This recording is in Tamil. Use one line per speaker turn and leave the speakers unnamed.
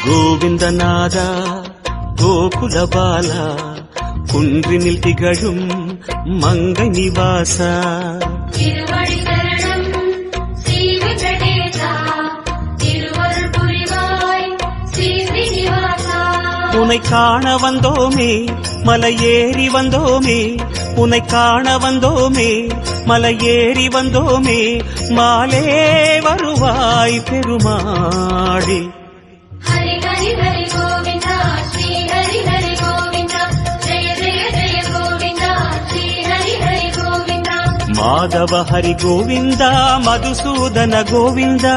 கோவிந்தநாத கோகுல பாலா குன்றினில் திகழும் மங்கை நிவாசா
திருவடி சரணம் ஸ்ரீ வெங்கடேசா திருவருள் புரிவாய் ஸ்ரீ ஸ்ரீனிவாசா
உனை காண வந்தோமே மலையேறி வந்தோமே உனை காண வந்தோமே மலையேறி வந்தோமே மாலே வருவாய் பெருமாடி
ஹரி ஹரி ஹரி கோவிந்தா ஸ்ரீ ஹரி ஹரி கோவிந்தா ஜெய ஜெய ஜெய கோவிந்தா ஸ்ரீ ஹரி ஹரி கோவிந்தா
மாதவ ஹரி கோவிந்தா மதுசூதன கோவிந்தா